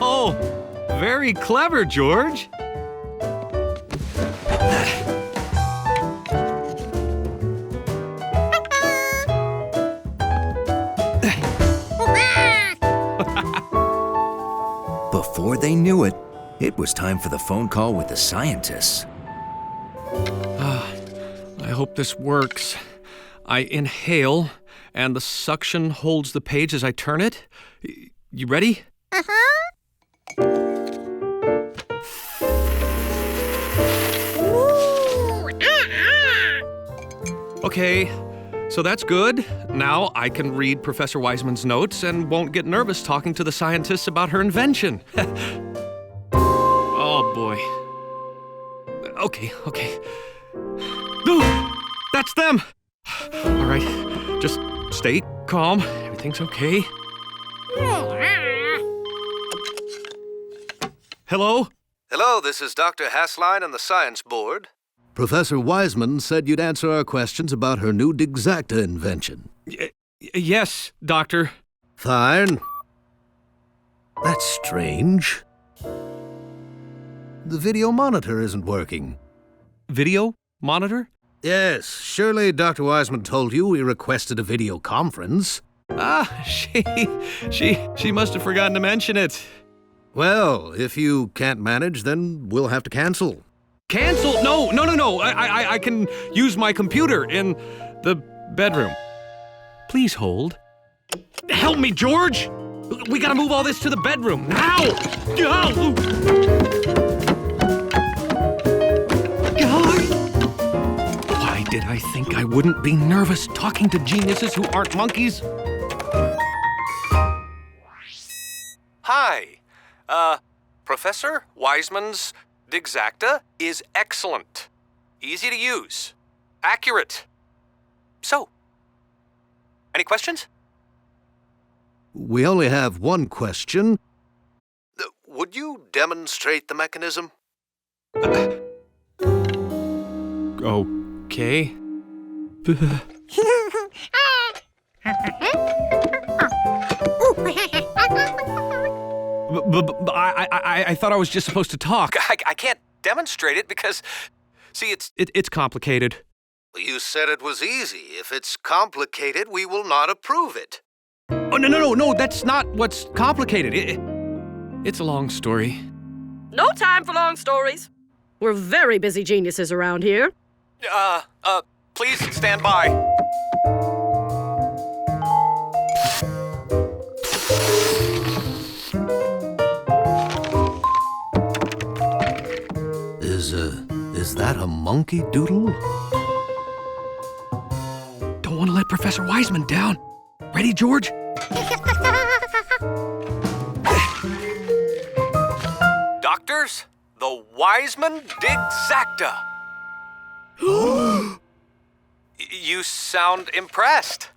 Oh, very clever, George. Before they knew it, it was time for the phone call with the scientists. I hope this works. I inhale, and the suction holds the page as I turn it. You ready? Okay, so that's good. Now I can read Professor Wiseman's notes and won't get nervous talking to the scientists about her invention. Oh, boy. Okay. Ooh, that's them! All right, just stay calm. Everything's okay. Hello? Hello, this is Dr. Hassline and the Science Board. Professor Wiseman said you'd answer our questions about her new digactor invention. Yes, Doctor. Fine. That's strange. The video monitor isn't working. Video monitor? Yes, surely Dr. Wiseman told you we requested a video conference. She must have forgotten to mention it. Well, if you can't manage, then we'll have to cancel. Cancel? No. I can use my computer in the bedroom. Please hold. Help me, George! We gotta move all this to the bedroom, now! Why did I think I wouldn't be nervous talking to geniuses who aren't monkeys? Hi. Professor Wiseman's digactor is excellent. Easy to use. Accurate. So, any questions? We only have one question. Would you demonstrate the mechanism? Okay. I thought I was just supposed to talk. I can't demonstrate it because, see, it's complicated. You said it was easy. If it's complicated, we will not approve it. Oh, no, that's not what's complicated. It's a long story. No time for long stories. We're very busy geniuses around here. Please stand by. Is that a monkey doodle? Don't want to let Professor Wiseman down. Ready, George? Doctors, the Wiseman digactor. You sound impressed.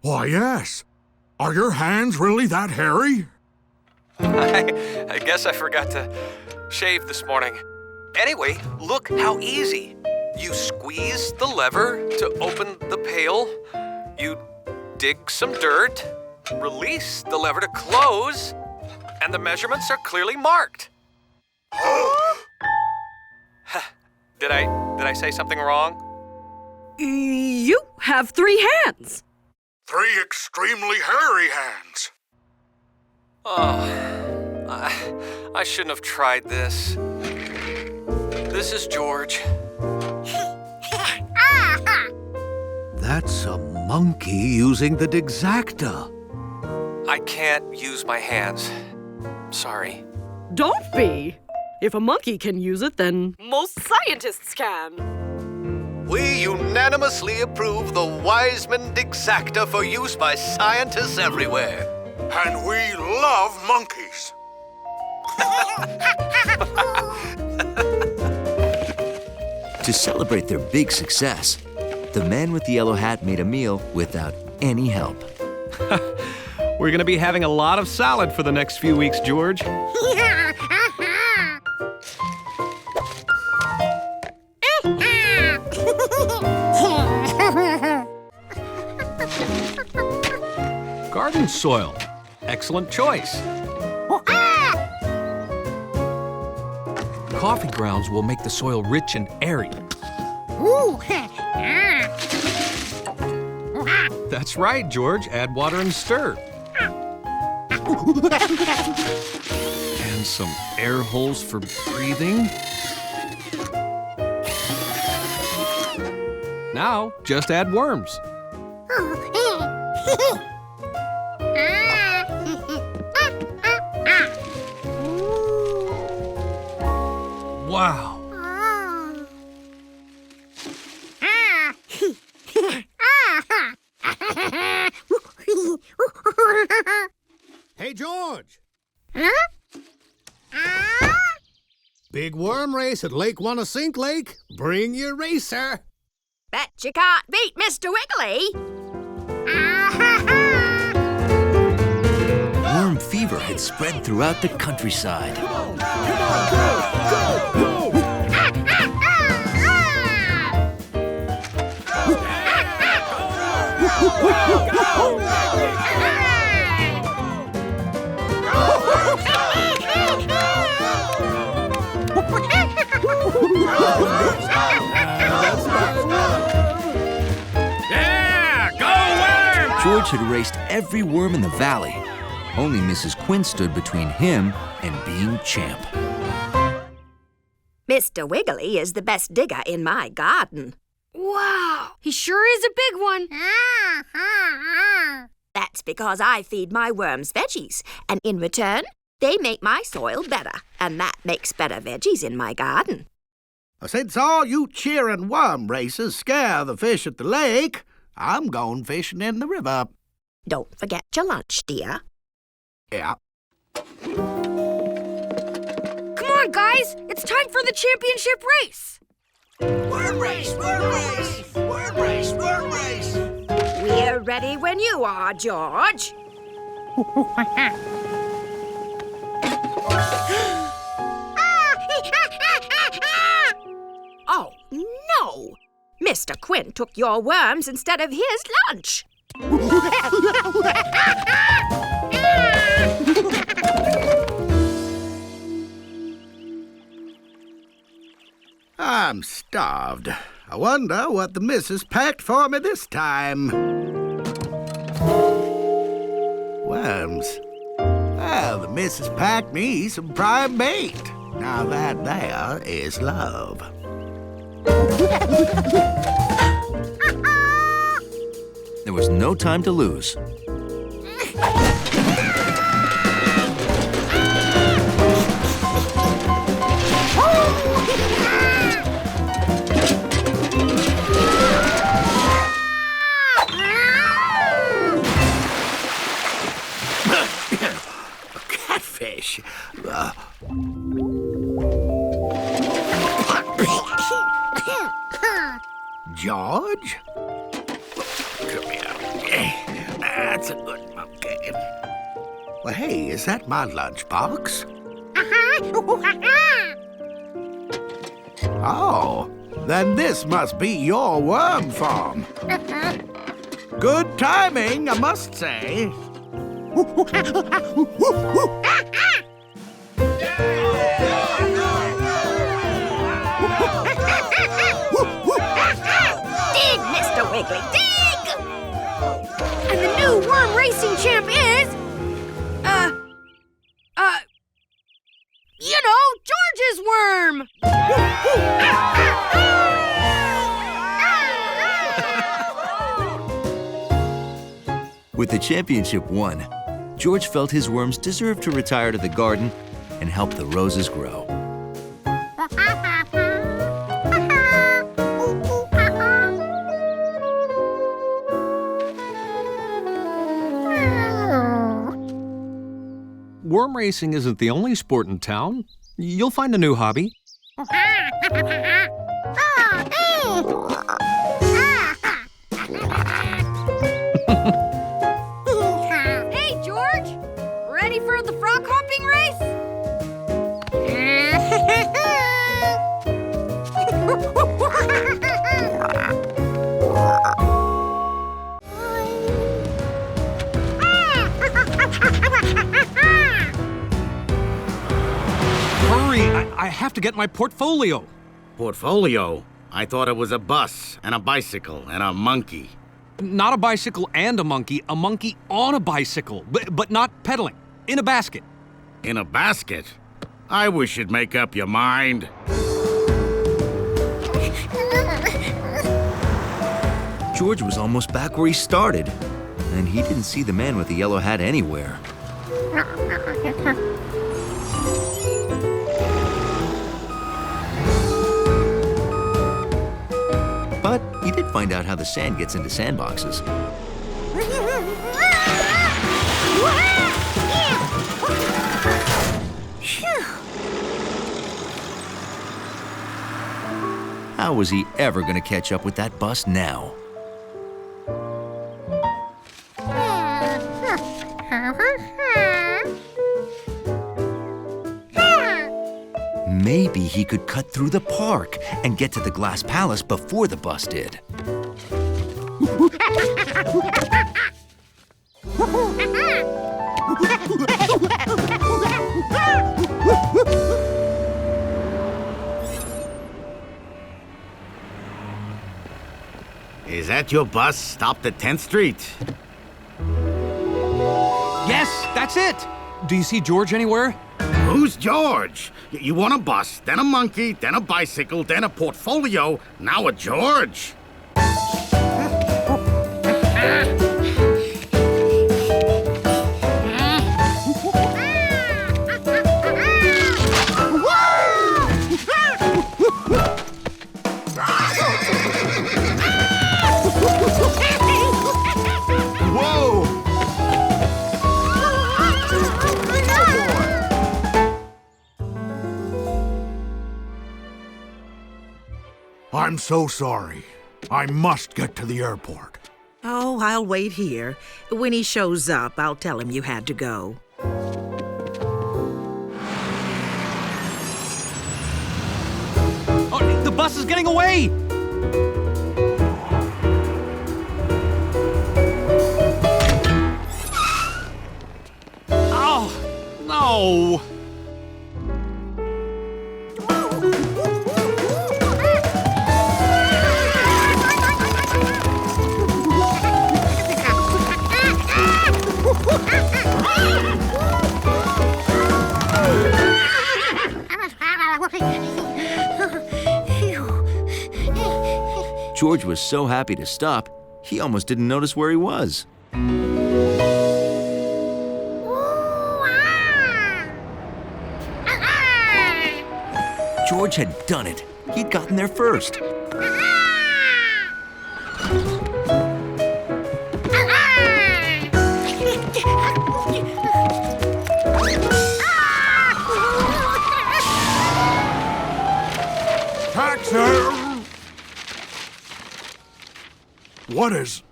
Why, yes. Are your hands really that hairy? I guess I forgot to shave this morning. Anyway, look how easy. You squeeze the lever to open the pail. You dig some dirt, release the lever to close, and the measurements are clearly marked. Did I say something wrong? You have 3 hands. 3 extremely hairy hands. Oh, I shouldn't have tried this. This is George. That's a monkey using the digactor. I can't use my hands. Sorry. Don't be. If a monkey can use it, then most scientists can. We unanimously approve the Wiseman digactor for use by scientists everywhere. And we love monkeys. To celebrate their big success, the man with the yellow hat made a meal without any help. We're gonna be having a lot of salad for the next few weeks, George. Garden soil. Excellent choice. coffee grounds will make the soil rich and airy. That's right, George. Add water and stir. And some air holes for breathing. Now, just add worms. Wow. Hey, George. Big worm race at Lake Wanna-Sink Lake. Bring your racer. Bet you can't beat Mr. Wiggly. Worm fever had spread throughout the countryside. Yeah, go worm! George had raced every worm in the valley. Only Mrs. Quinn stood between him and being champ. Mr. Wiggly is the best digger in my garden. Wow, he sure is a big one. That's because I feed my worms veggies, and in return, they make my soil better, and that makes better veggies in my garden. Since all you cheering worm racers scare the fish at the lake, I'm going fishing in the river. Don't forget your lunch, dear. Yeah. Come on, guys. It's time for the championship race. Worm race, worm race, worm race, worm race. We're ready when you are, George. Oh, no! Mr. Quinn took your worms instead of his lunch. I'm starved. I wonder what the missus packed for me this time. Worms. Well, the missus packed me some prime bait. Now that there is love. There was no time to lose. Catfish. George? Come here. That's a good monkey. Well, hey, is that my lunchbox? Oh, then this must be your worm farm. Good timing, I must say. Dig, Mr. Wiggly, dig! And the new worm racing champ is... you know, George's worm! With the championship won, George felt his worms deserved to retire to the garden and help the roses grow. Worm racing isn't the only sport in town. You'll find a new hobby. Hey, George! Ready for the frog hopping race? Hurry! I have to get my portfolio. Portfolio? I thought it was a bus and a bicycle and a monkey. Not a bicycle and a monkey on a bicycle, but not pedaling, in a basket. In a basket? I wish you'd make up your mind. George was almost back where he started, and he didn't see the man with the yellow hat anywhere. But he did find out how the sand gets into sandboxes. How was he ever going to catch up with that bus now? Maybe he could cut through the park and get to the glass palace before the bus did. Is that your bus stopped at 10th Street? Yes, that's it. Do you see George anywhere? Who's George? You want a bus, then a monkey, then a bicycle, then a portfolio, now a George. I'm so sorry. I must get to the airport. Oh, I'll wait here. When he shows up, I'll tell him you had to go. Oh, the bus is getting away! Oh, no! George was so happy to stop, he almost didn't notice where he was. George had done it. He'd gotten there first. Taxi! What is...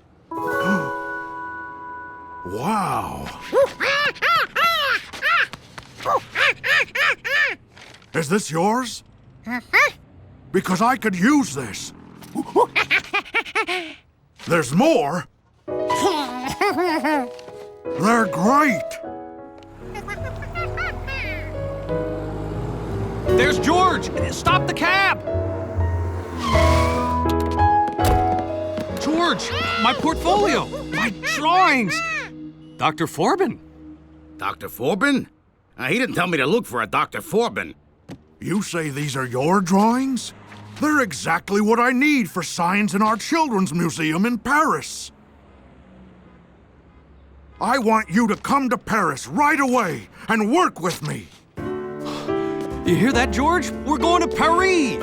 Wow. Is this yours? Because I could use this. There's more. They're great. There's George! Stop the cab! George, my portfolio, my drawings. Dr. Forbin. Dr. Forbin? He didn't tell me to look for a Dr. Forbin. You say these are your drawings? They're exactly what I need for science in our children's museum in Paris. I want you to come to Paris right away and work with me. You hear that, George? We're going to Paris!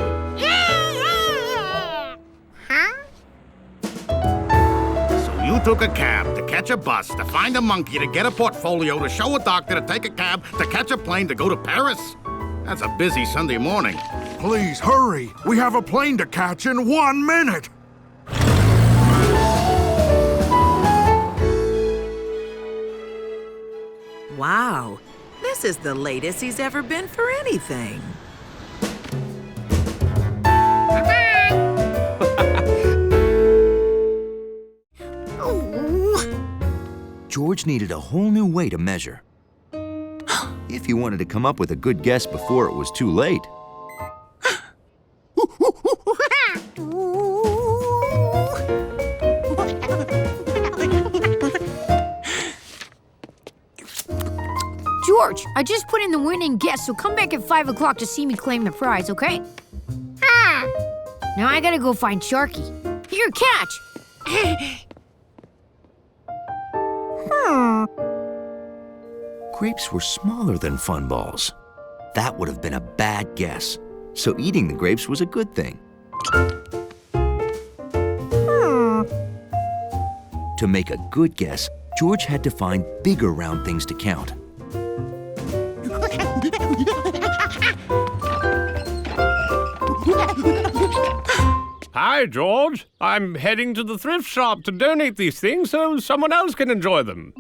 So you took a cab to catch a bus, to find a monkey, to get a portfolio, to show a doctor, to take a cab, to catch a plane, to go to Paris? That's a busy Sunday morning. Please, hurry. We have a plane to catch in 1 minute. Wow, this is the latest he's ever been for anything. George needed a whole new way to measure. If if he wanted to come up with a good guess before it was too late. George, I just put in the winning guess, so come back at 5 o'clock to see me claim the prize, okay? Now I gotta go find Sharky. Here, catch! Grapes were smaller than fun balls. That would have been a bad guess, so eating the grapes was a good thing. To make a good guess, George had to find bigger round things to count. Hi, George. I'm heading to the thrift shop to donate these things so someone else can enjoy them.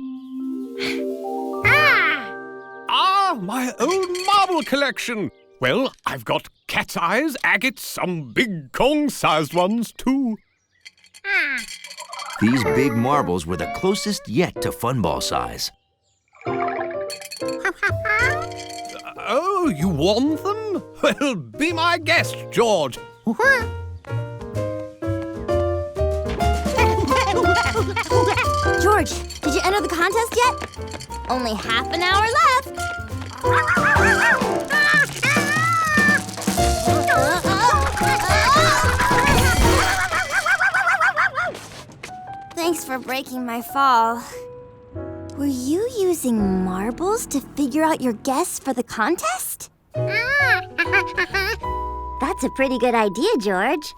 Ah, my old marble collection. Well, I've got cat's eyes, agates, some big Kong-sized ones, too. These big marbles were the closest yet to fun ball size. Oh, you want them? Well, be my guest, George. George, did you enter the contest yet? Only half an hour left. Thanks for breaking my fall. Were you using marbles to figure out your guess for the contest? That's a pretty good idea, George.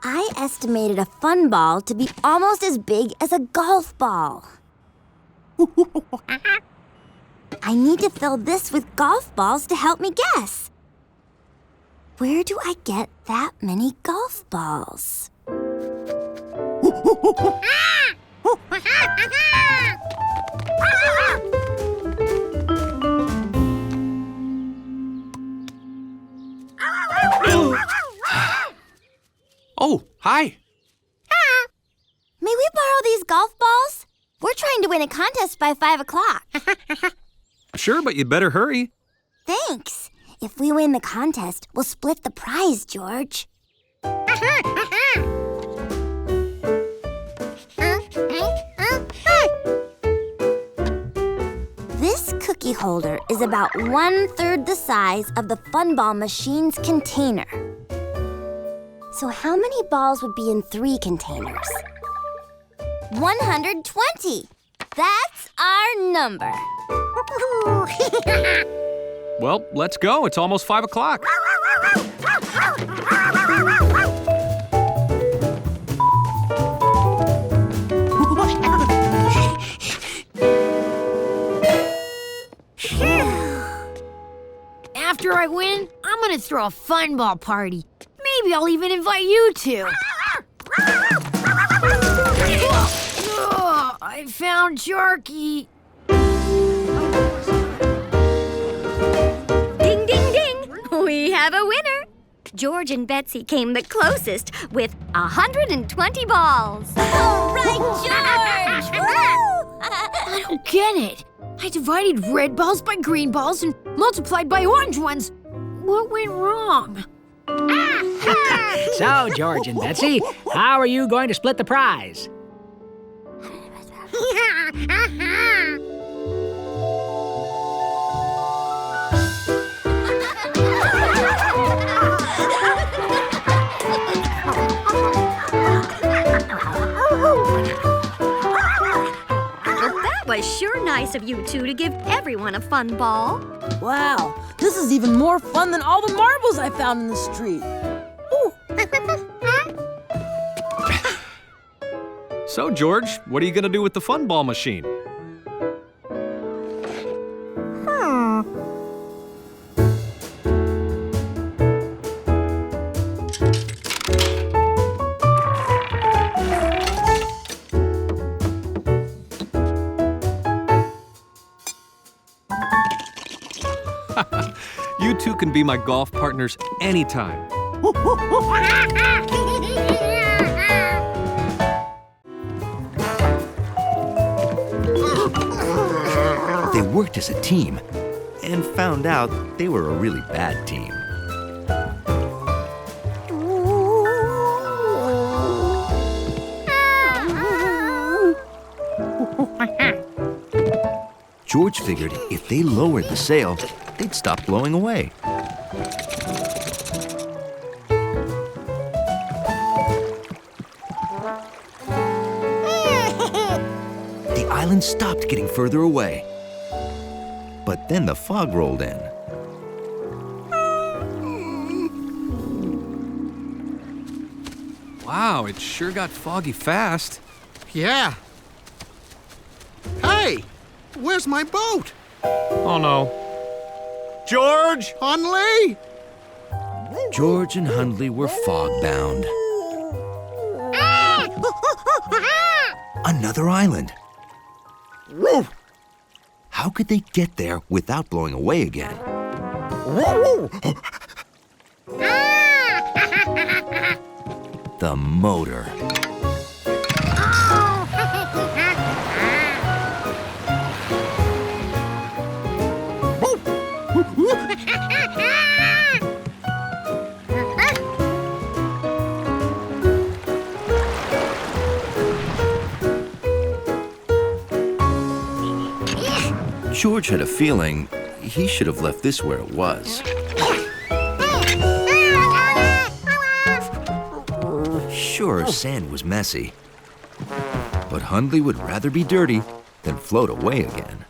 I estimated a fun ball to be almost as big as a golf ball. I need to fill this with golf balls to help me guess. Where do I get that many golf balls? Oh, hi. May we borrow these golf balls? We're trying to win a contest by 5 o'clock. Sure, but you'd better hurry. Thanks. If we win the contest, we'll split the prize, George. This cookie holder is about 1/3 the size of the fun ball machine's container. So how many balls would be in 3 containers? 120. That's our number. Well, let's go. It's almost 5 o'clock. After I win, I'm gonna throw a fun ball party. Maybe I'll even invite you two. I found Sharky. Ding, ding, ding! We have a winner. George and Betsy came the closest with 120 balls. All right, George! I don't get it. I divided red balls by green balls and multiplied by orange ones. What went wrong? So, George and Betsy, how are you going to split the prize? That was sure nice of you two to give everyone a fun ball. Wow, this is even more fun than all the marbles I found in the street. So, George, what are you going to do with the fun ball machine? You two can be my golf partners anytime. They worked as a team, and found out they were a really bad team. George figured if they lowered the sail, they'd stop blowing away. The island stopped getting further away. But then the fog rolled in. Wow, it sure got foggy fast. Yeah. Hey, where's my boat? Oh no. George! Hunley! George and Hundley were fog-bound. Another island. How could they get there without blowing away again? The motor. George had a feeling he should have left this where it was. Sure, sand was messy, but Hundley would rather be dirty than float away again.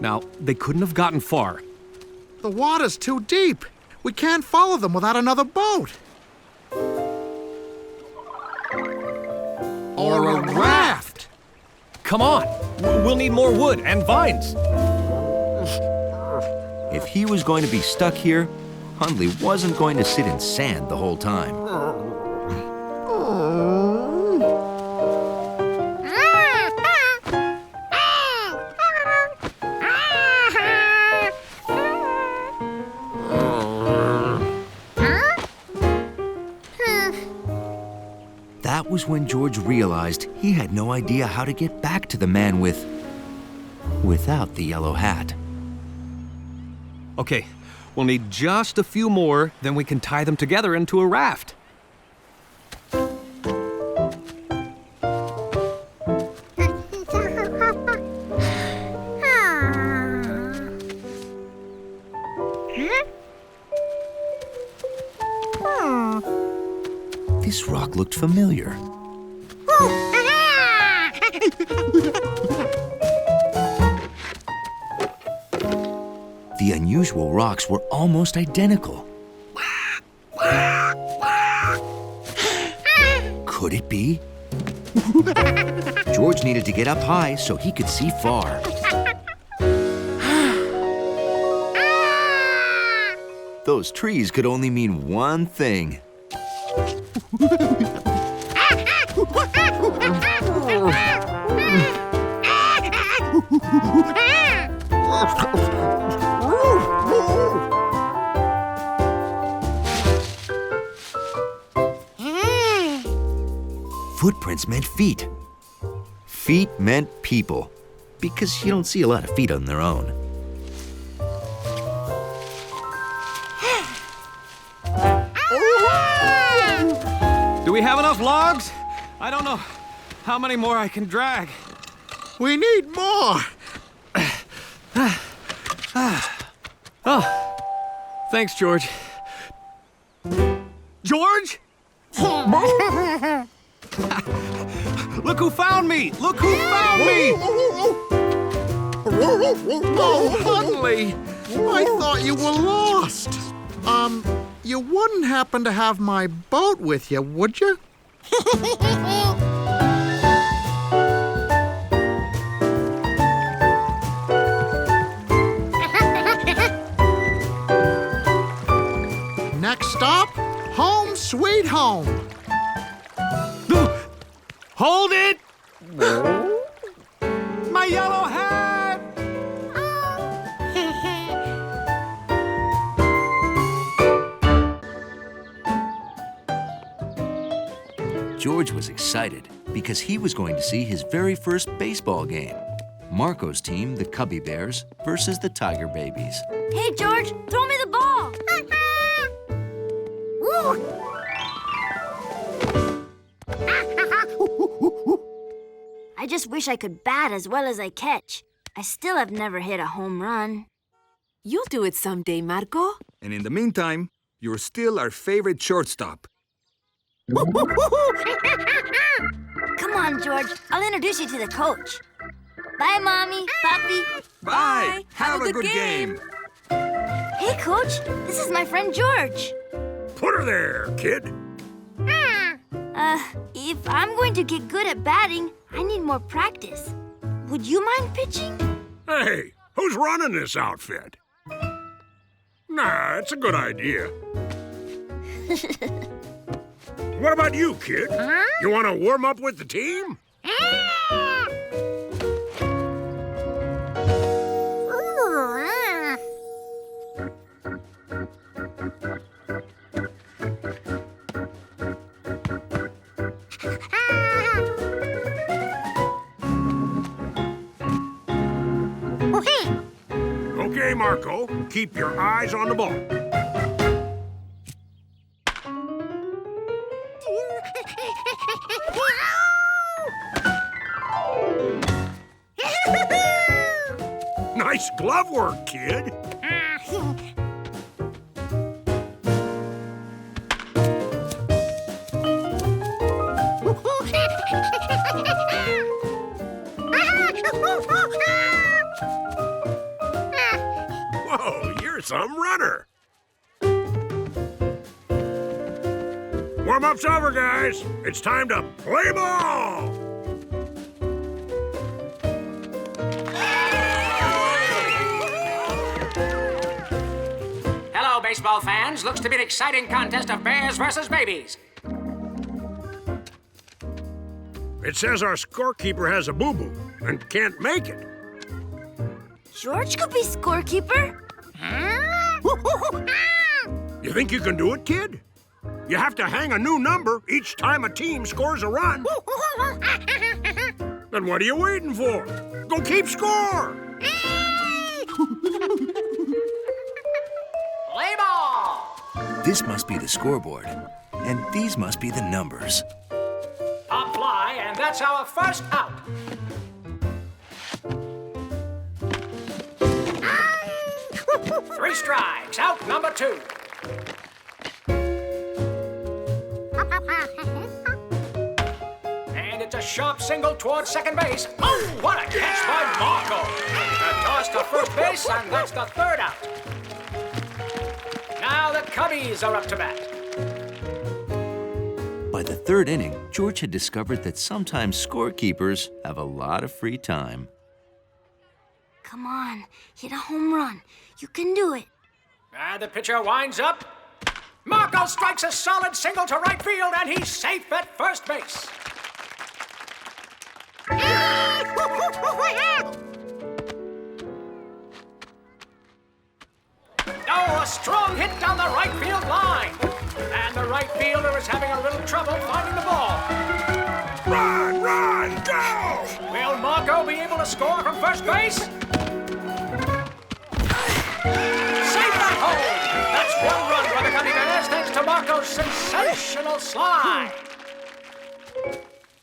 Now, they couldn't have gotten far. The water's too deep. We can't follow them without another boat. Or a raft. Come on, we'll need more wood and vines. If he was going to be stuck here, Hundley wasn't going to sit in sand the whole time. That was when George realized he had no idea how to get back to the man without the yellow hat. Okay, we'll need just a few more, then we can tie them together into a raft. This rock looked familiar. The unusual rocks were almost identical. Could it be? George needed to get up high so he could see far. Those trees could only mean one thing. Footprints meant feet. Feet meant people, because you don't see a lot of feet on their own. Do we have enough logs? I don't know how many more I can drag. We need more. Oh, thanks, George. George? Look who found me! Look who found me! Oh, Hundley! I thought you were lost. You wouldn't happen to have my boat with you, would you? Next stop, home sweet home. Hold it! My yellow hat! George was excited because he was going to see his very first baseball game. Marco's team, the Cubby Bears, versus the Tiger Babies. Hey, George, throw me the ball. I just wish I could bat as well as I catch. I still have never hit a home run. You'll do it someday, Marco. And in the meantime, you're still our favorite shortstop. Come on, George. I'll introduce you to the coach. Bye, Mommy, Papi. Bye. Have a good game. Hey, Coach. This is my friend George. Put her there, kid. If I'm going to get good at batting, I need more practice. Would you mind pitching? Hey, who's running this outfit? Nah, it's a good idea. What about you, kid? You want to warm up with the team? Okay, Marco, keep your eyes on the ball. Nice glove work, kid. Whoa, you're some runner. Warm-up's over, guys. It's time to play ball. Hello, baseball fans. Looks to be an exciting contest of bears versus babies. It says our scorekeeper has a boo-boo and can't make it. George could be scorekeeper. You think you can do it, kid? You have to hang a new number each time a team scores a run. Then what are you waiting for? Go keep score! Play ball! This must be the scoreboard, and these must be the numbers. Pop fly, and that's our first out. Three strikes, out number 2. And it's a sharp single towards second base. Oh, what a catch by Marco! A toss to first base, and that's the third out. Now the Cubbies are up to bat. By the third inning, George had discovered that sometimes scorekeepers have a lot of free time. Come on, hit a home run. You can do it. And the pitcher winds up. Marco strikes a solid single to right field, and he's safe at first base. Oh, a strong hit down the right field line. And the right fielder is having a little trouble finding the ball. Run, run, go! Will Marco be able to score from first base? Safe at home! That's one run for the Cubby Bears thanks to Marco's sensational slide.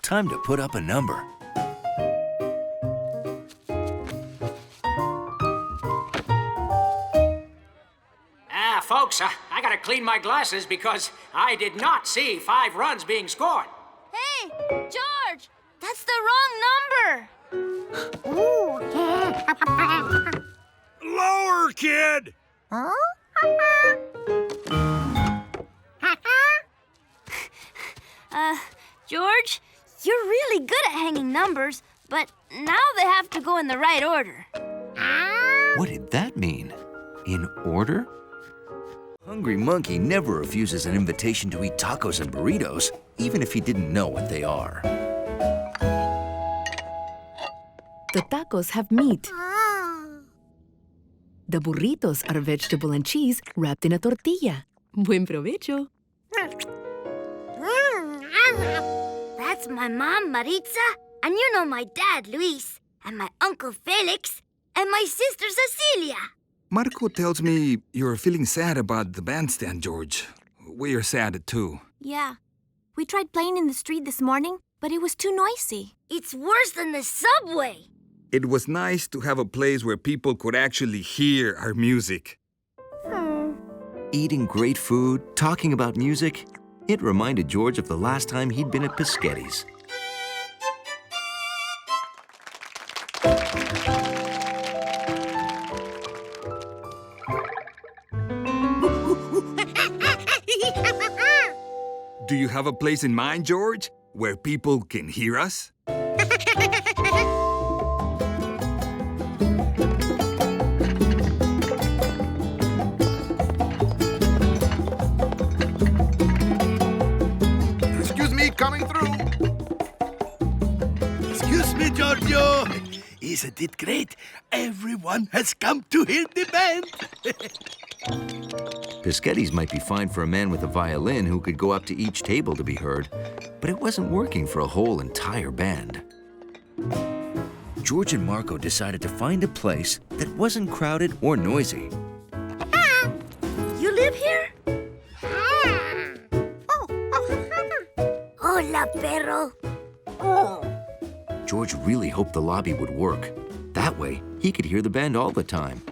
Time to put up a number. Folks, I gotta clean my glasses because I did not see 5 runs being scored. Hey, George! That's the wrong number! Lower, kid! George, you're really good at hanging numbers, but now they have to go in the right order. What did that mean? In order? Hungry Monkey never refuses an invitation to eat tacos and burritos, even if he didn't know what they are. The tacos have meat. The burritos are vegetable and cheese wrapped in a tortilla. Buen provecho. That's my mom, Maritza, and you know my dad, Luis. and my Uncle Felix, and my sister Cecilia. Marco tells me you're feeling sad about the bandstand, George. We're sad too. Yeah. We tried playing in the street this morning, but it was too noisy. It's worse than the subway. It was nice to have a place where people could actually hear our music. Eating great food, talking about music, it reminded George of the last time he'd been at Pischetti's. Do you have a place in mind, George, where people can hear us? Excuse me, coming through. Excuse me, Giorgio. Isn't it great? Everyone has come to hear the band. Pischetti's might be fine for a man with a violin who could go up to each table to be heard, but it wasn't working for a whole entire band. George and Marco decided to find a place that wasn't crowded or noisy. You live here? Hola, perro. George really hoped the lobby would work. That way, he could hear the band all the time.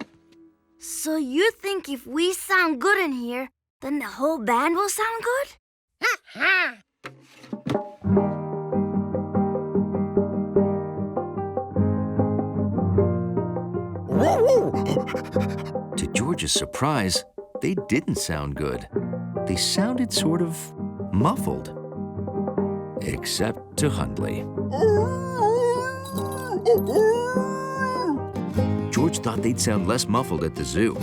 So you think if we sound good in here, then the whole band will sound good? To George's surprise, they didn't sound good. They sounded sort of muffled. Except to Hundley. George thought they'd sound less muffled at the zoo.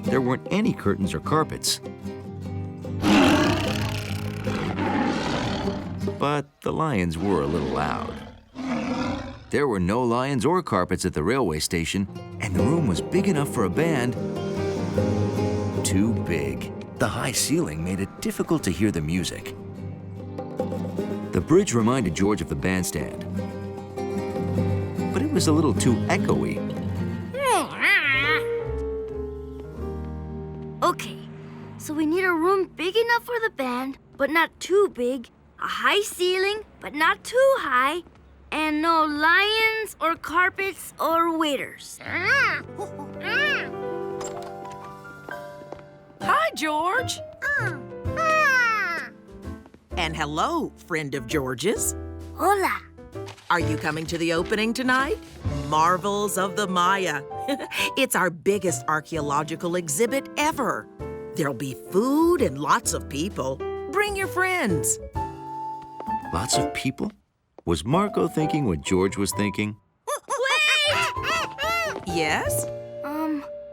There weren't any curtains or carpets. But the lions were a little loud. There were no lions or carpets at the railway station, and the room was big enough for a band. Too big. The high ceiling made it difficult to hear the music. The bridge reminded George of the bandstand, but it was a little too echoey. Okay, so we need a room big enough for the band, but not too big, a high ceiling, but not too high, and no lions or carpets or waiters. Hi, George. And hello, friend of George's. Hola. Are you coming to the opening tonight? Marvels of the Maya. It's our biggest archaeological exhibit ever. There'll be food and lots of people. Bring your friends. Lots of people? Was Marco thinking what George was thinking? Wait! Yes?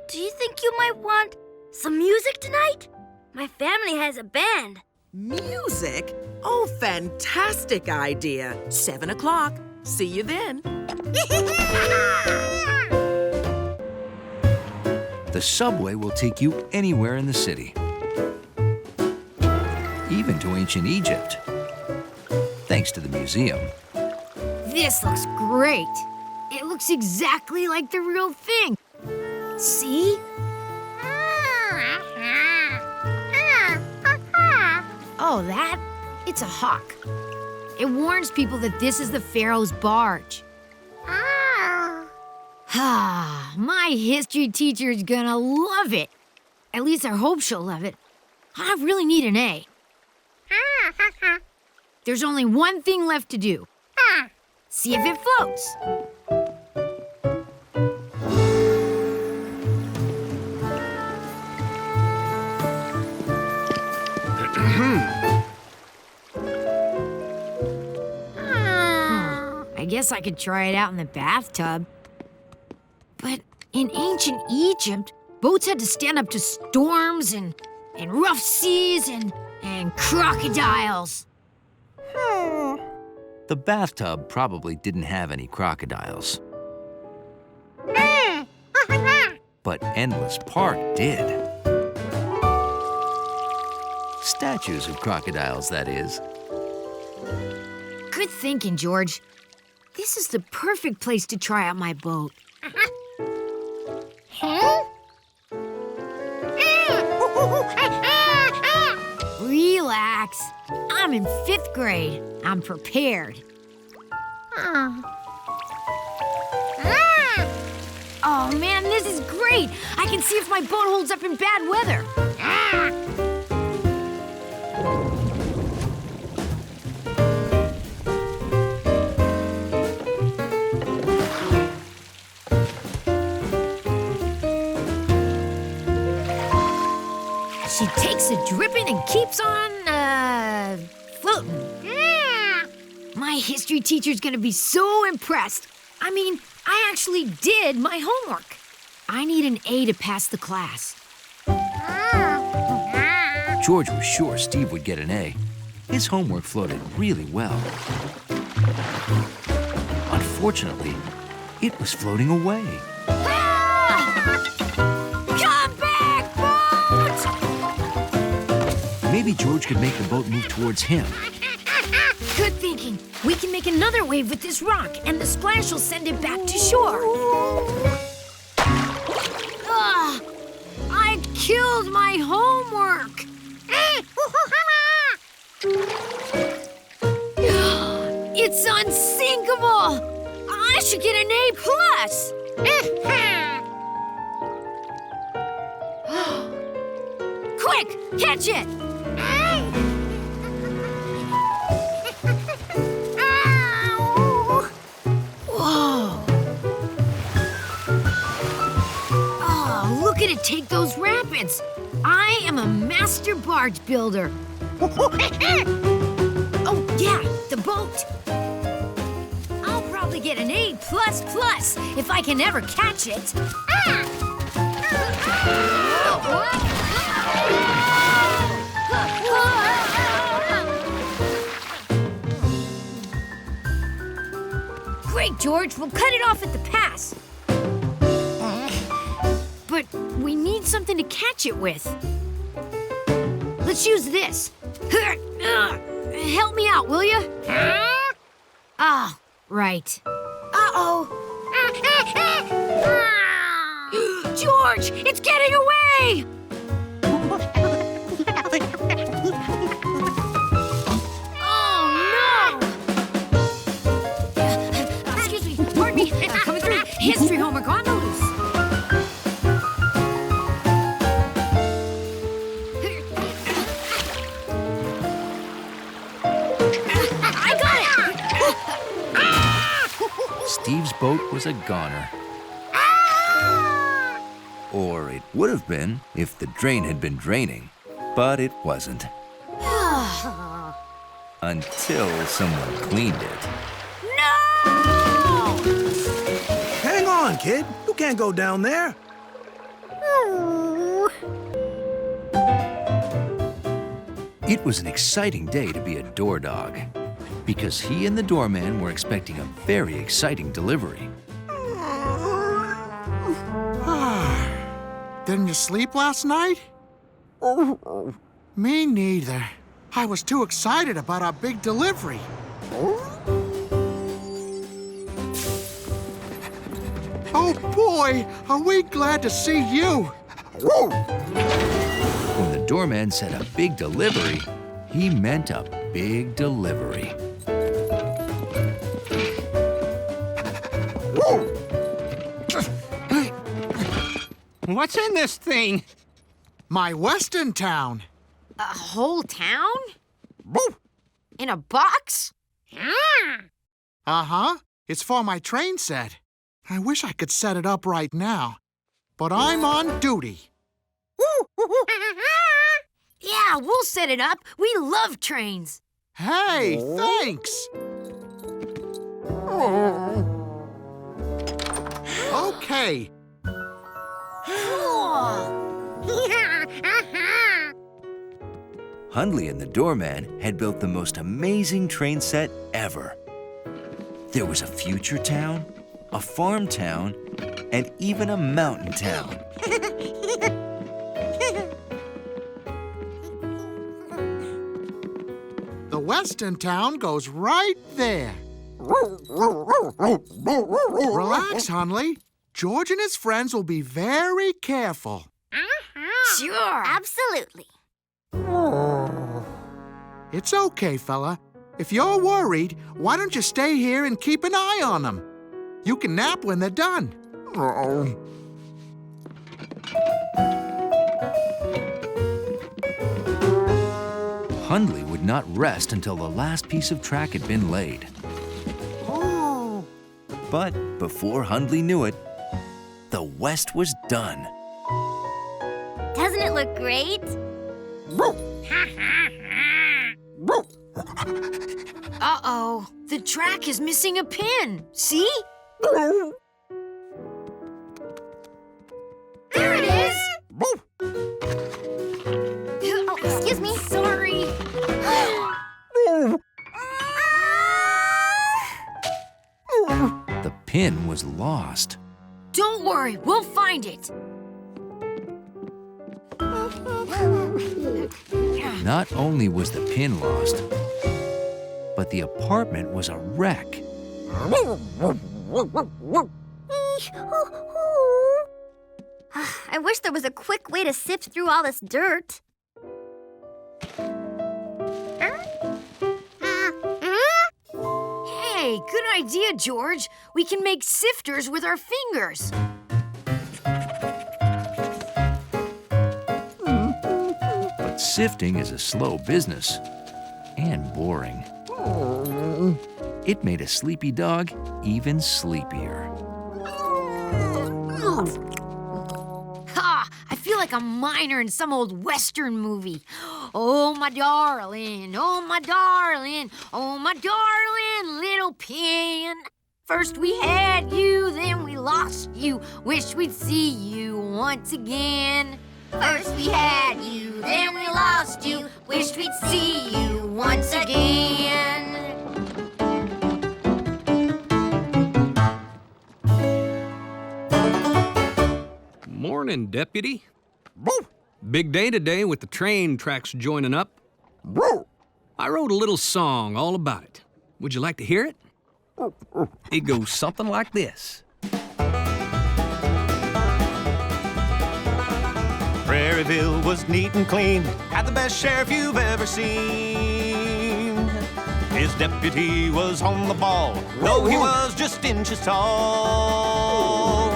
Do you think you might want some music tonight? My family has a band. Music? Oh, fantastic idea. 7 o'clock. See you then. The subway will take you anywhere in the city, even to ancient Egypt, thanks to the museum. This looks great. It looks exactly like the real thing. See? Oh, that? It's a hawk. It warns people that this is the Pharaoh's barge. My history teacher is gonna love it. At least I hope she'll love it. I really need an A. There's only one thing left to do. See if it floats. I guess I could try it out in the bathtub. But in ancient Egypt, boats had to stand up to storms and rough seas and crocodiles. The bathtub probably didn't have any crocodiles. But Endless Park did. Statues of crocodiles, that is. Good thinking, George. This is the perfect place to try out my boat. Relax. I'm in 5th grade. I'm prepared. Oh, man, this is great. I can see if my boat holds up in bad weather. She takes a dripping and keeps on, floating. My history teacher's gonna be so impressed. I mean, I actually did my homework. I need an A to pass the class. George was sure Steve would get an A. His homework floated really well. Unfortunately, it was floating away. Come back, boat! Maybe George could make the boat move towards him. Good thinking. We can make another wave with this rock, and the splash will send it back to shore. Ugh! I killed my homework! It's unsinkable! I should get an A+. Quick, catch it! Whoa! Oh, look at it take those rapids. I am a master barge builder. Oh, yeah, the boat. I'll probably get an A++ if I can ever catch it. Great, George. We'll cut it off at the pass. But we need something to catch it with. Let's use this. Help me out, will you? Ah, right. Uh-oh. George, it's getting away! Oh, no! Excuse me, pardon me. Coming through. History homework on the loose. Steve's boat was a goner. Or it would have been if the drain had been draining, but it wasn't. Until someone cleaned it. No! Hang on, kid. You can't go down there. It was an exciting day to be a door dog, because he and the doorman were expecting a very exciting delivery. Didn't you sleep last night? Me neither. I was too excited about our big delivery. Oh boy, are we glad to see you. When the doorman said a big delivery, he meant a big delivery. What's in this thing? My western town. A whole town? In a box? Uh-huh. It's for my train set. I wish I could set it up right now, but I'm on duty. Yeah, we'll set it up. We love trains. Hey, thanks. Okay. Hundley and the doorman had built the most amazing train set ever. There was a future town, a farm town, and even a mountain town. The western town goes right there. Relax, Hundley. George and his friends will be very careful. Sure. Absolutely. It's okay, fella. If you're worried, why don't you stay here and keep an eye on them? You can nap when they're done. Hundley would not rest until the last piece of track had been laid. But before Hundley knew it, the West was done. Doesn't it look great? Uh-oh, the track is missing a pin. See? There it is! Oh, excuse me. Sorry. The pin was lost. Don't worry, we'll find it. Not only was the pin lost, but the apartment was a wreck. I wish there was a quick way to sift through all this dirt. Hey, good idea, George. We can make sifters with our fingers. But sifting is a slow business and boring. It made a sleepy dog even sleepier. Ha! I feel like a miner in some old Western movie. Oh, my darling, oh, my darling, oh, my darling little pin. First we had you, then we lost you. Wish we'd see you once again. First we had you, then we lost you. Wish we'd see you once again. Morning, Deputy. Big day today with the train tracks joining up. I wrote a little song all about it. Would you like to hear it? It goes something like this. Prairieville was neat and clean, had the best sheriff you've ever seen. His deputy was on the ball, though he was just inches tall.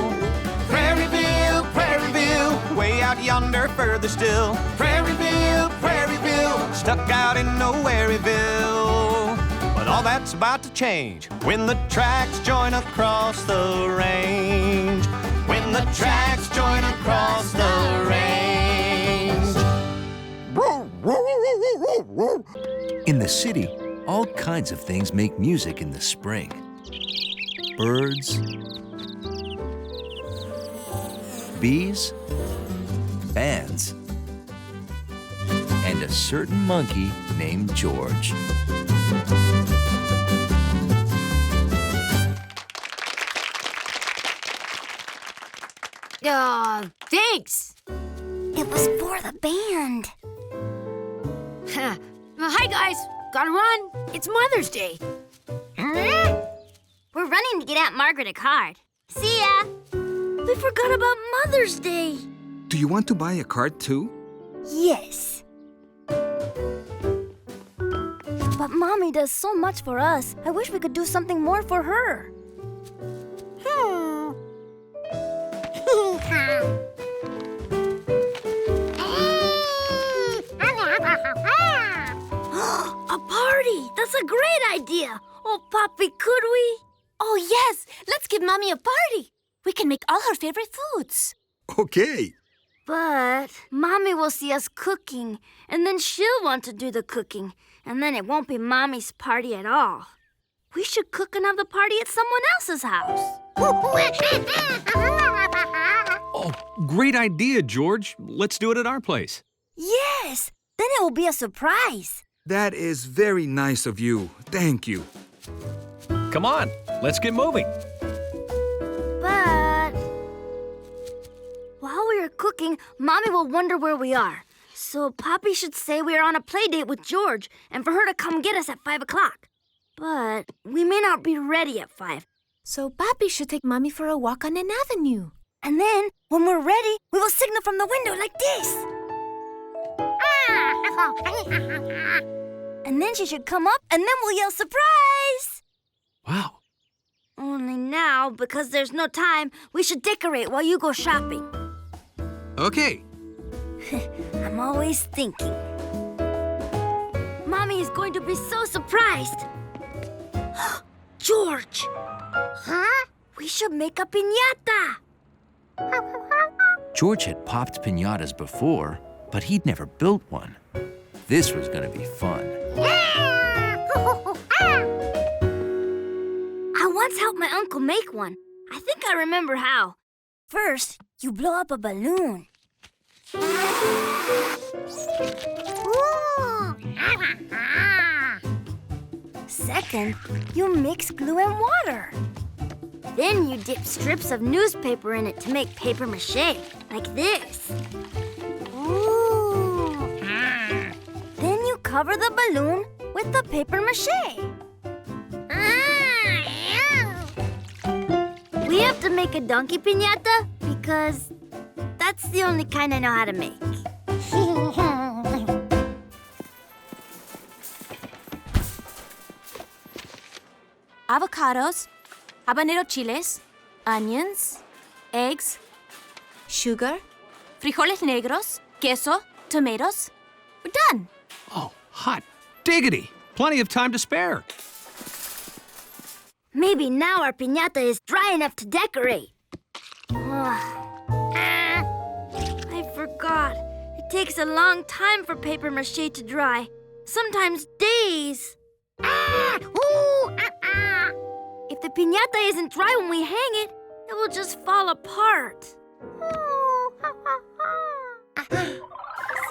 Prairieville, Prairieville, way out yonder further still. Prairieville, Prairieville, stuck out in Nowhereville. But all that's about to change when the tracks join across the range. When the tracks join across the range. In the city, all kinds of things make music in the spring. Birds, bees, bands, and a certain monkey named George. Thanks. It was for the band. Hi, guys. Gotta run. It's Mother's Day. We're running to get Aunt Margaret a card. See ya. We forgot about Mother's Day. Do you want to buy a card too? Yes. But Mommy does so much for us. I wish we could do something more for her. A party! That's a great idea! Oh, Poppy, could we? Oh, yes! Let's give Mommy a party. We can make all her favorite foods. Okay. But Mommy will see us cooking, and then she'll want to do the cooking, and then it won't be Mommy's party at all. We should cook and have the party at someone else's house. Oh, great idea, George. Let's do it at our place. Yes! Then it will be a surprise. That is very nice of you. Thank you. Come on, let's get moving. But while we are cooking, Mommy will wonder where we are. So Poppy should say we are on a play date with George and for her to come get us at 5 o'clock. But we may not be ready at 5. So Papi should take Mommy for a walk on an avenue. And then, when we're ready, we will signal from the window like this. And then she should come up, and then we'll yell surprise! Wow. Only now, because there's no time, we should decorate while you go shopping. Okay. I'm always thinking. Mommy is going to be so surprised. George! Huh? We should make a piñata. George had popped piñatas before, but he'd never built one. This was going to be fun. I once helped my uncle make one. I think I remember how. First, you blow up a balloon. Second, you mix glue and water. Then you dip strips of newspaper in it to make paper mache, like this. Ooh. Then you cover the balloon with the paper mache. We have to make a donkey piñata because that's the only kind I know how to make. Avocados, habanero chiles, onions, eggs, sugar, frijoles negros, queso, tomatoes. We're done. Oh, hot diggity. Plenty of time to spare. Maybe now our piñata is dry enough to decorate. I forgot. It takes a long time for paper mache to dry. Sometimes days. If the piñata isn't dry when we hang it, it will just fall apart.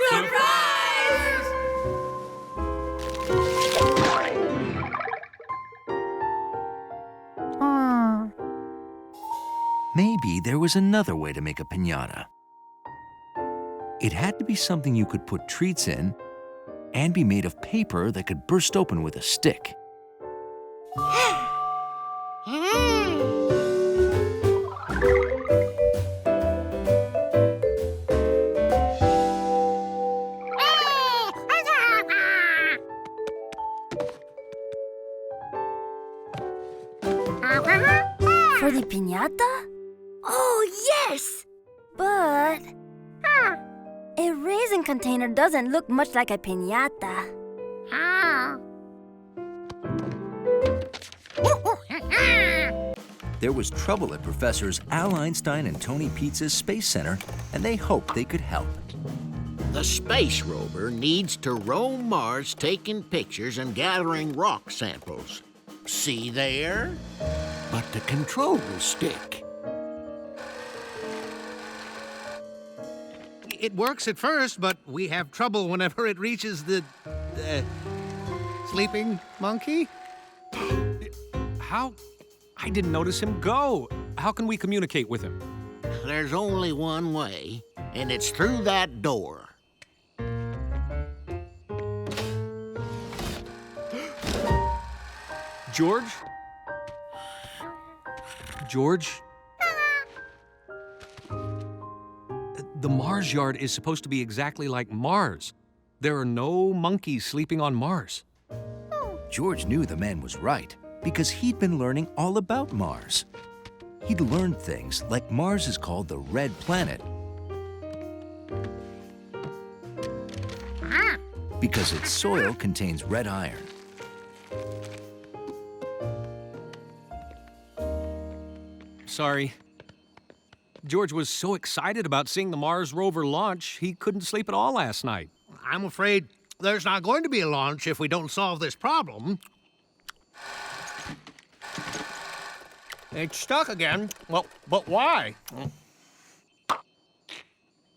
Surprise! Maybe there was another way to make a piñata. It had to be something you could put treats in and be made of paper that could burst open with a stick. For the piñata? Oh, yes! But a raisin container doesn't look much like a piñata. There was trouble at Professors Al Einstein and Tony Pizza's Space Center, and they hoped they could help. The space rover needs to roam Mars taking pictures and gathering rock samples. See there? But the control stick. It works at first, but we have trouble whenever it reaches the sleeping monkey. How? I didn't notice him go. How can we communicate with him? There's only one way, and it's through that door. George? George? The Mars yard is supposed to be exactly like Mars. There are no monkeys sleeping on Mars. George knew the man was right because he'd been learning all about Mars. He'd learned things like Mars is called the red planet because its soil contains red iron. Sorry. George was so excited about seeing the Mars rover launch, he couldn't sleep at all last night. I'm afraid there's not going to be a launch if we don't solve this problem. It's stuck again. Well, but why?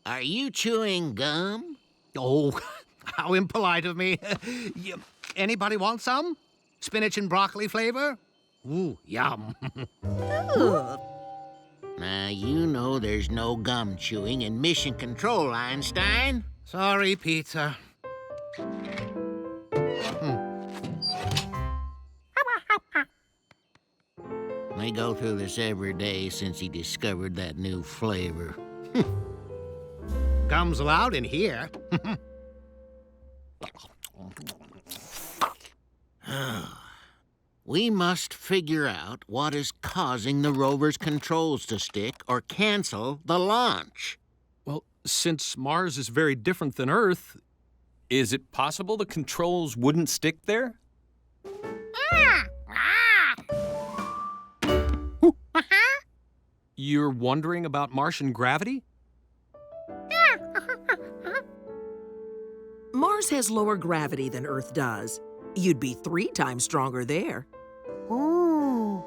Are you chewing gum? Oh, how impolite of me. Anybody want some? Spinach and broccoli flavor? Ooh, yum. Now, you know there's no gum chewing in Mission Control, Einstein. Sorry, Pizza. They go through this every day since he discovered that new flavor. Gums allowed in here. We must figure out what is causing the rover's controls to stick or cancel the launch. Well, since Mars is very different than Earth, is it possible the controls wouldn't stick there? You're wondering about Martian gravity? Mars has lower gravity than Earth does. You'd be 3 times stronger there. Ooh.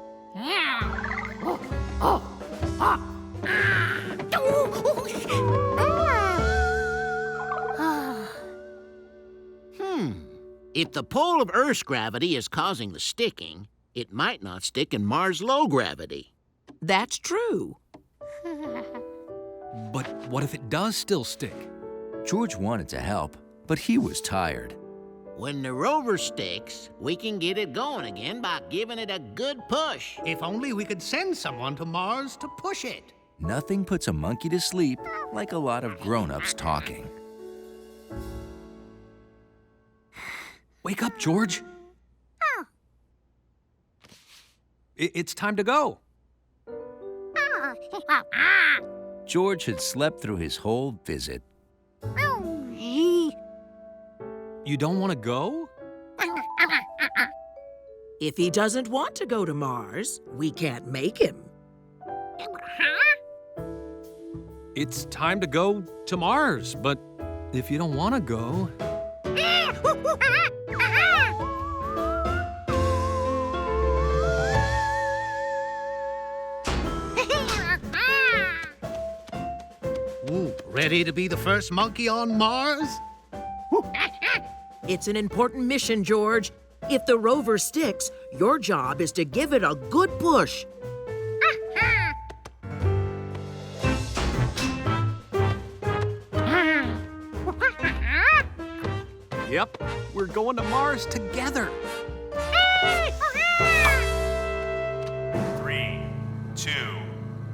If the pull of Earth's gravity is causing the sticking, it might not stick in Mars' low gravity. That's true. But what if it does still stick? George wanted to help, but he was tired. When the rover sticks, we can get it going again by giving it a good push. If only we could send someone to Mars to push it. Nothing puts a monkey to sleep like a lot of grown-ups talking. Wake up, George. It's time to go. George had slept through his whole visit. You don't want to go? If he doesn't want to go to Mars, we can't make him. It's time to go to Mars, but if you don't want to go... Ready to be the first monkey on Mars? It's an important mission, George. If the rover sticks, your job is to give it a good push. Yep, we're going to Mars together. 3, 2,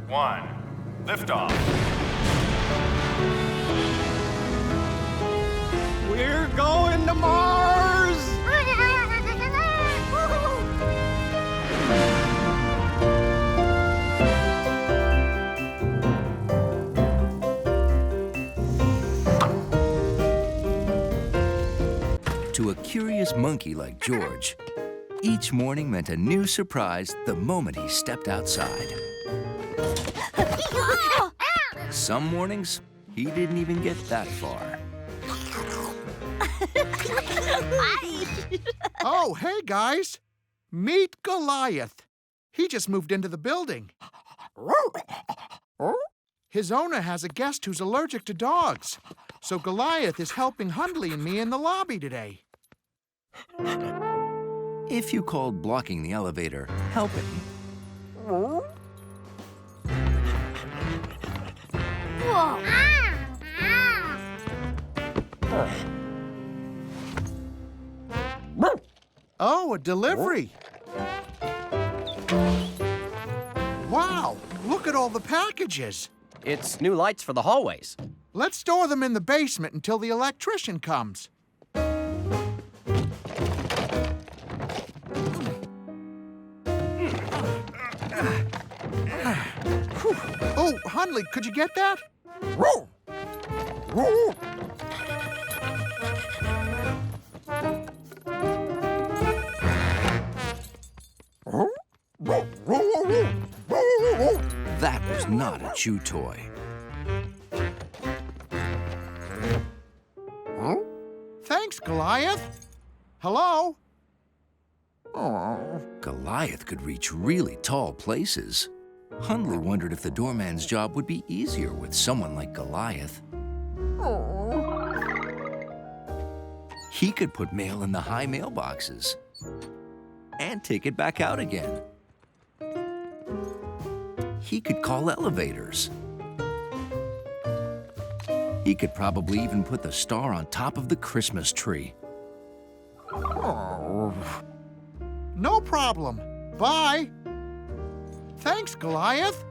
1, liftoff. We're going to Mars! To a curious monkey like George, each morning meant a new surprise the moment he stepped outside. Some mornings, he didn't even get that far. Oh, hey, guys. Meet Goliath. He just moved into the building. His owner has a guest who's allergic to dogs, so Goliath is helping Hundley and me in the lobby today. If you called blocking the elevator helping, Oh, a delivery. Wow, look at all the packages. It's new lights for the hallways. Let's store them in the basement until the electrician comes. Oh, Hundley, could you get that? that was not a chew toy. Thanks, Goliath. Hello? Goliath could reach really tall places. Hundley wondered if the doorman's job would be easier with someone like Goliath. He could put mail in the high mailboxes and take it back out again. He could call elevators. He could probably even put the star on top of the Christmas tree. No problem. Bye. Thanks, Goliath.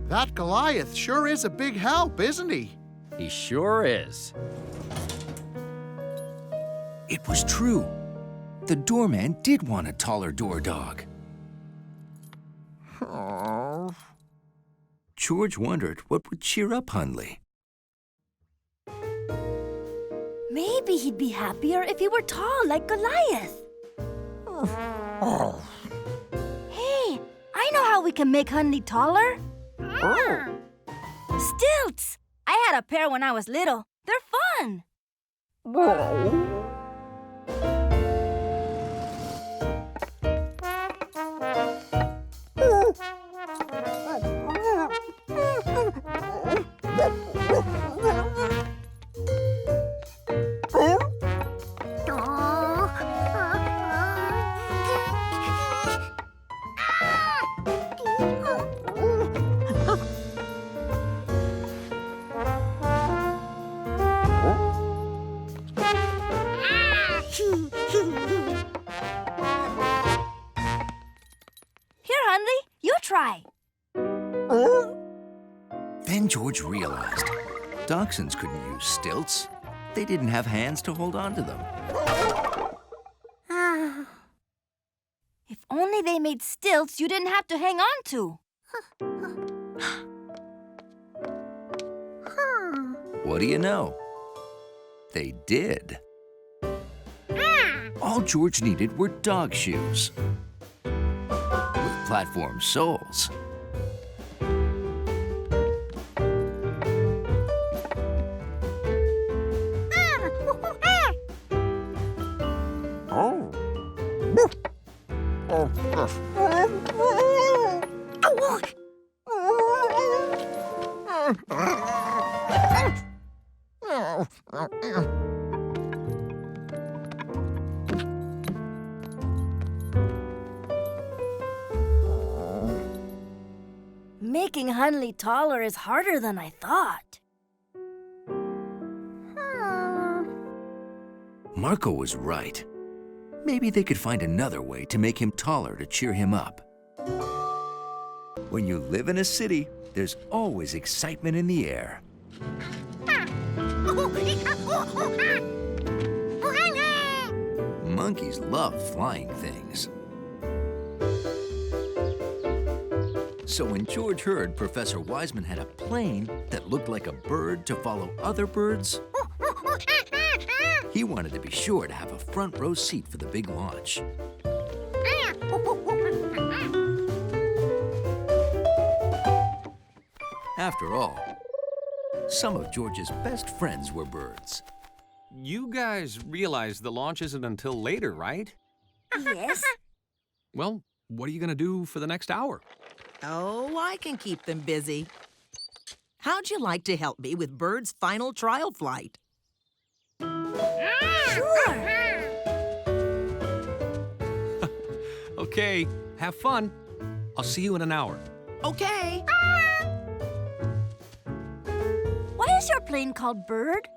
That Goliath sure is a big help, isn't he? He sure is. It was true. The doorman did want a taller door dog. George wondered what would cheer up Hundley. Maybe he'd be happier if he were tall like Goliath. Hey, I know how we can make Hundley taller. Stilts! I had a pair when I was little. They're fun. Here, Hundley, you try. Then George realized dachshunds couldn't use stilts. They didn't have hands to hold on to them. If only they made stilts you didn't have to hang on to. What do you know? They did. All George needed were dog shoes with platform soles. Making Hundley taller is harder than I thought. Marco was right. Maybe they could find another way to make him taller to cheer him up. When you live in a city, there's always excitement in the air. Monkeys love flying things. So when George heard Professor Wiseman had a plane that looked like a bird to follow other birds, he wanted to be sure to have a front row seat for the big launch. After all, some of George's best friends were birds. You guys realize the launch isn't until later, right? Yes. Well, what are you going to do for the next hour? Oh, I can keep them busy. How'd you like to help me with Bird's final trial flight? Sure. Okay, have fun. I'll see you in an hour. Okay. Why is your plane called Bird?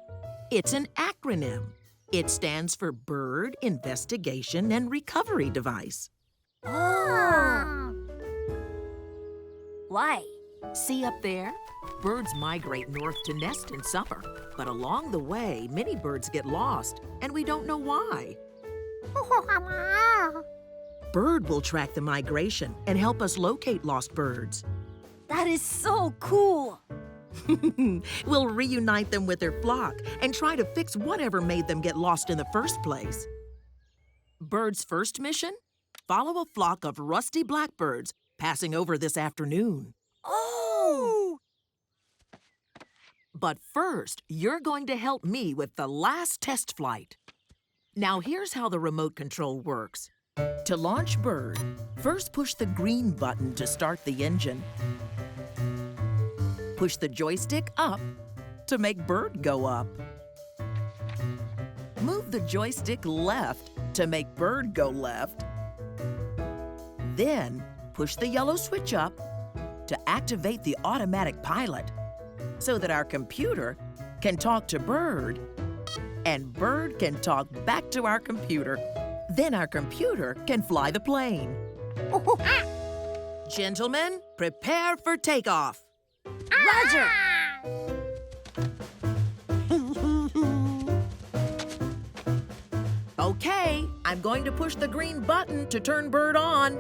It's an acronym. It stands for Bird Investigation and Recovery Device. Oh. Why? See up there? Birds migrate north to nest in summer, but along the way, many birds get lost, and we don't know why. Bird will track the migration and help us locate lost birds. That is so cool. We'll reunite them with their flock and try to fix whatever made them get lost in the first place. Bird's first mission? Follow a flock of rusty blackbirds passing over this afternoon. Oh! But first, you're going to help me with the last test flight. Now here's how the remote control works. To launch Bird, first push the green button to start the engine. Push the joystick up to make Bird go up. Move the joystick left to make Bird go left. Then push the yellow switch up to activate the automatic pilot. so that our computer can talk to Bird, and Bird can talk back to our computer. Then our computer can fly the plane. Gentlemen, prepare for takeoff. Roger! Okay, I'm going to push the green button to turn Bird on.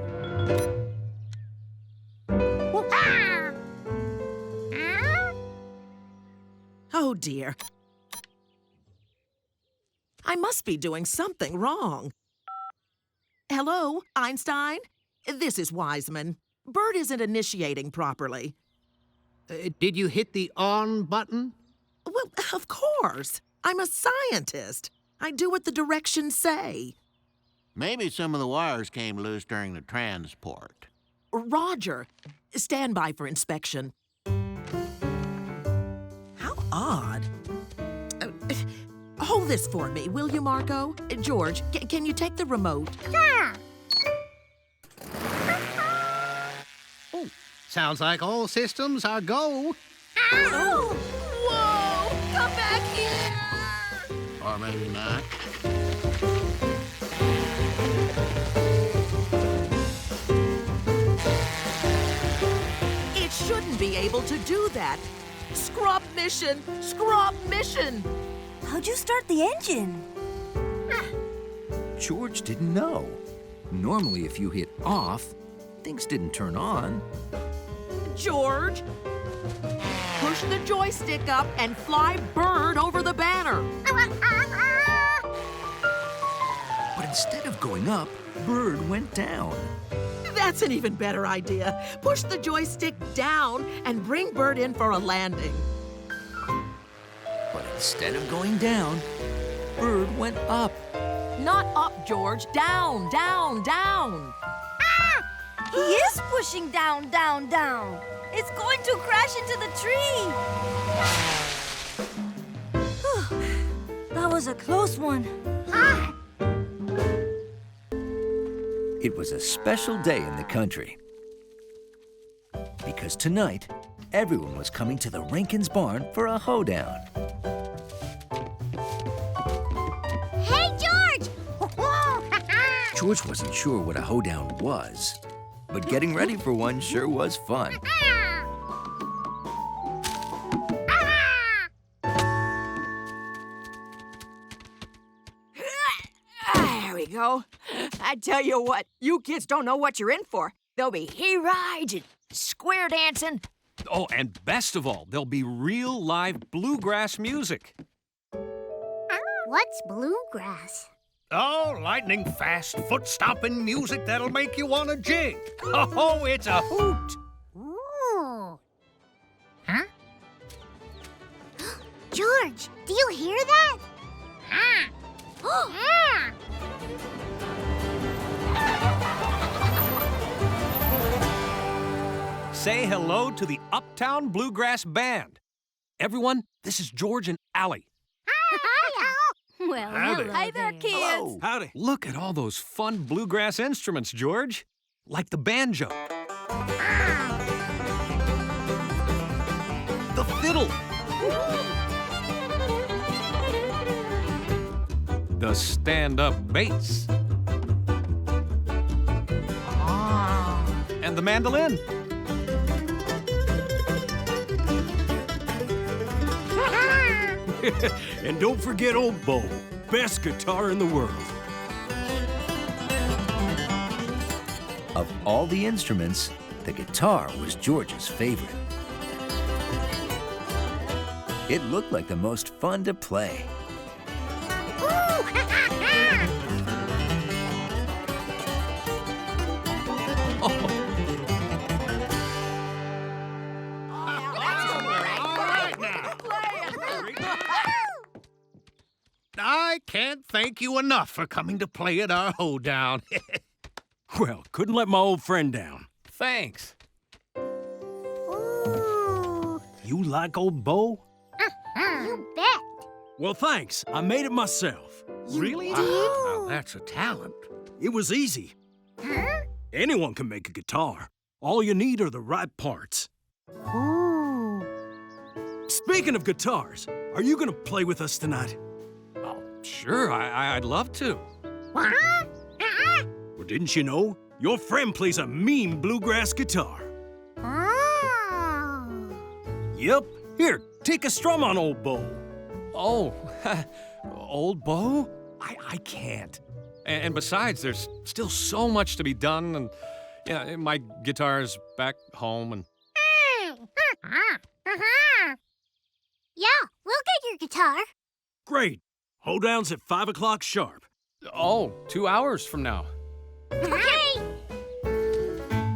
Oh dear. I must be doing something wrong. Hello, Einstein? This is Wiseman. Bird isn't initiating properly. Did you hit the on button? Well, of course. I'm a scientist. I do what the directions say. Maybe some of the wires came loose during the transport. Roger, stand by for inspection. How odd. Hold this for me, will you, Marco? George, can you take the remote? Sure. Oh, sounds like all systems are go. Ow! Whoa! Come back here! Or maybe not. It shouldn't be able to do that. Scrub mission! Scrub mission! How'd you start the engine? George didn't know. Normally, if you hit off, things didn't turn on. George, push the joystick up and fly Bird over the banner. But instead of going up, Bird went down. That's an even better idea. Push the joystick down and bring Bird in for a landing. But instead of going down, Bird went up. Not up, George. Down, down, down. He is pushing down, down, down. It's going to crash into the tree. That was a close one. It was a special day in the country. Because tonight, everyone was coming to the Rankins' barn for a hoedown. Hey, George! George wasn't sure what a hoedown was, but getting ready for one sure was fun. There we go. I tell you what, you kids don't know what you're in for. There'll be hay-rides and square dancing. Oh, and best of all, there'll be real live bluegrass music. What's bluegrass? Oh, lightning-fast, foot-stomping music that'll make you want to jig. Oh, it's a hoot. Ooh. Huh? George, do you hear that? Say hello to the Uptown Bluegrass Band. Everyone, this is George and Allie. Well, Howdy. hello Hey there, kids. Hello. Howdy. Look at all those fun bluegrass instruments, George. Like the banjo. The fiddle. The stand-up bass. And the mandolin. And don't forget old Bo, best guitar in the world. Of all the instruments, the guitar was George's favorite. It looked like the most fun to play. I can't thank you enough for coming to play at our hoedown. Well, couldn't let my old friend down. Thanks. You like old Bo? You bet. Well, thanks. I made it myself. Really? Wow, that's a talent. It was easy. Huh? Anyone can make a guitar. All you need are the right parts. Ooh. Speaking of guitars, are you gonna play with us tonight? Oh, sure, I'd love to. Well, didn't you know? Your friend plays a mean bluegrass guitar. Yep. Here, take a strum on old Bo. Oh, old Bo? I can't. And besides, there's still so much to be done, and yeah, my guitar's back home, and... Yeah, we'll get your guitar. Great. Hoedown's at 5 o'clock sharp. Oh, 2 hours from now. Okay.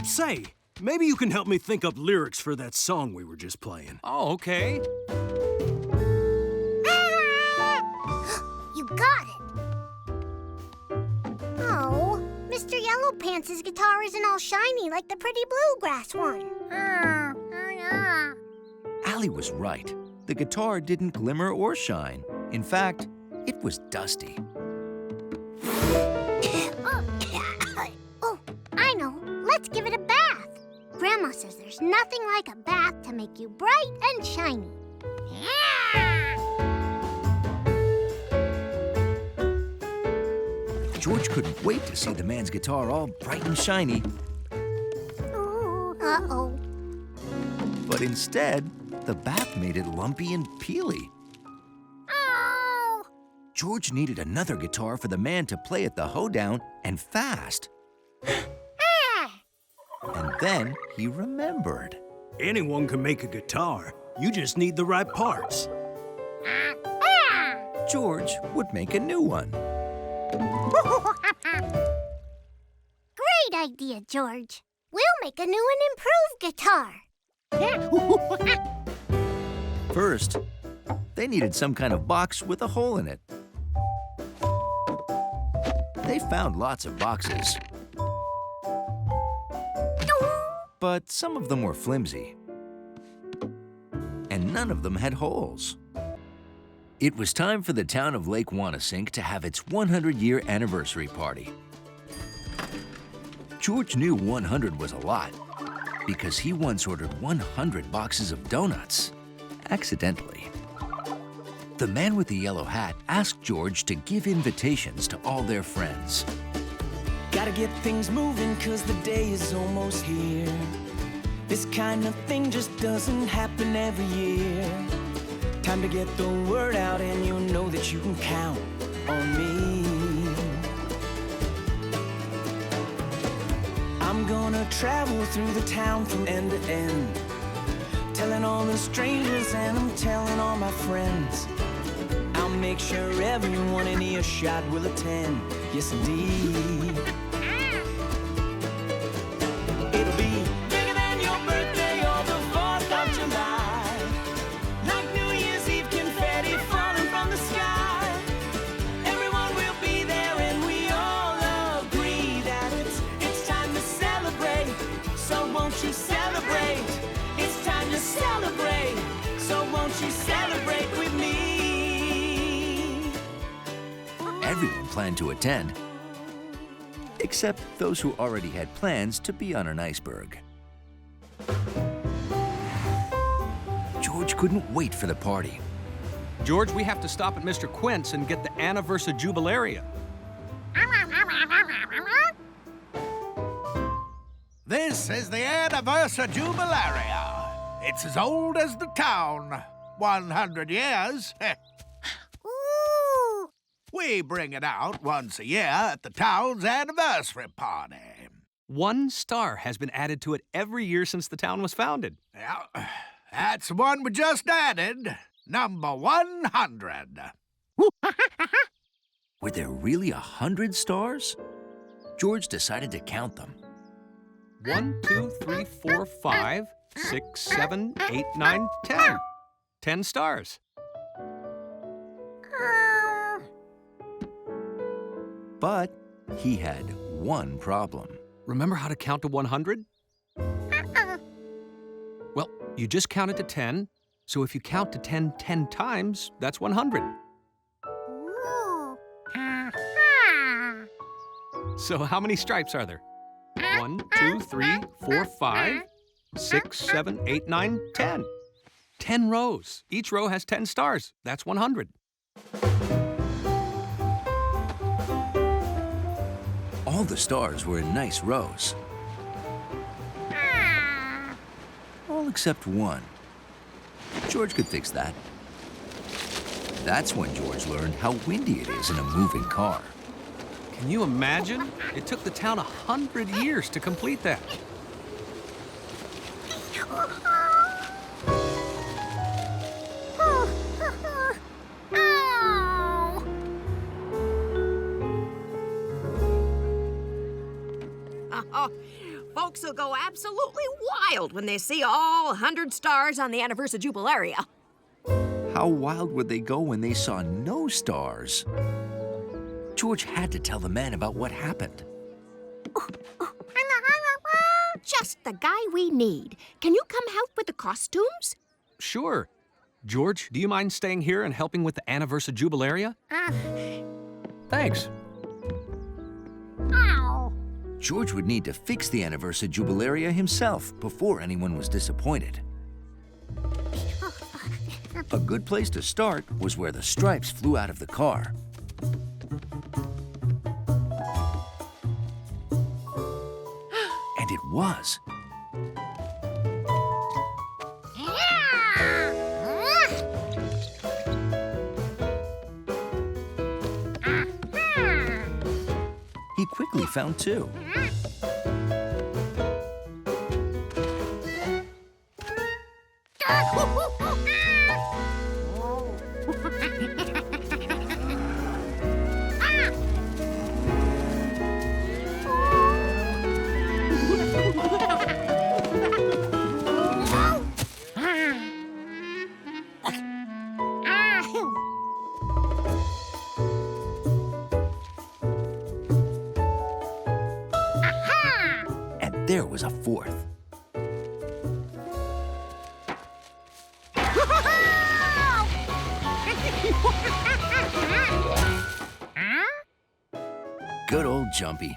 Say, maybe you can help me think up lyrics for that song we were just playing. Oh, okay. You got it. Oh, Mr. Yellowpants' guitar isn't all shiny like the pretty bluegrass one. Allie was right. The guitar didn't glimmer or shine. In fact, it was dusty. Oh, I know. Let's give it a bath. Grandma says there's nothing like a bath to make you bright and shiny. George couldn't wait to see the man's guitar all bright and shiny. Ooh, uh-oh. But instead, the bath made it lumpy and peely. Oh! George needed another guitar for the man to play at the hoedown, and fast. And then he remembered. Anyone can make a guitar. You just need the right parts. George would make a new one. Great idea, George. We'll make a new and improved guitar. First, they needed some kind of box with a hole in it. They found lots of boxes. But some of them were flimsy. And none of them had holes. It was time for the town of Lake Wanasink to have its 100-year anniversary party. George knew 100 was a lot because he once ordered 100 boxes of donuts, accidentally. The man with the yellow hat asked George to give invitations to all their friends. Gotta get things moving 'cause the day is almost here. This kind of thing just doesn't happen every year. Time to get the word out and you know that you can count on me. I'm gonna travel through the town from end to end, telling all the strangers and I'm telling all my friends. I'll make sure everyone in earshot will attend, yes indeed. It'll be bigger than your birthday or the 4th of July, like New Year's Eve confetti falling from the sky. Everyone will be there and we all agree that it's time to celebrate, so won't you celebrate? It's time to celebrate, so won't you celebrate with me? Everyone planned to attend, except those who already had plans to be on an iceberg. George couldn't wait for the party. George, we have to stop at Mr. Quint's and get the Anniversary Jubilaria. This is the Anniversary Jubilaria. It's as old as the town. 100 years. Ooh! We bring it out once a year at the town's anniversary party. 1 star has been added to it every year since the town was founded. Yeah, that's the one we just added. Number 100. Were there really 100 stars? George decided to count them. 1, 2, 3, 4, 5, 6, 7, 8, 9, 10. 10 stars. But he had one problem. Remember how to count to 100? Well, you just counted to 10, so if you count to 10 10 times, that's 100. Ooh. So how many stripes are there? 1, 2, 3, 4, 5, 6, 7, 8, 9, 10. 10 rows. Each row has 10 stars. That's 100. All the stars were in nice rows. All except one. George could fix that. That's when George learned how windy it is in a moving car. Can you imagine? It took the town 100 years to complete that. Oh, folks will go absolutely wild when they see all 100 stars on the Anniversary Jubilaria. How wild would they go when they saw no stars? George had to tell the men about what happened. Just the guy we need. Can you come help with the costumes? Sure. George, do you mind staying here and helping with the Anniversary Jubilaria? Thanks. George would need to fix the Anniversary Jubilaria himself before anyone was disappointed. A good place to start was where the stripes flew out of the car. And it was. He quickly found two. And there was a fourth. Good old Jumpy.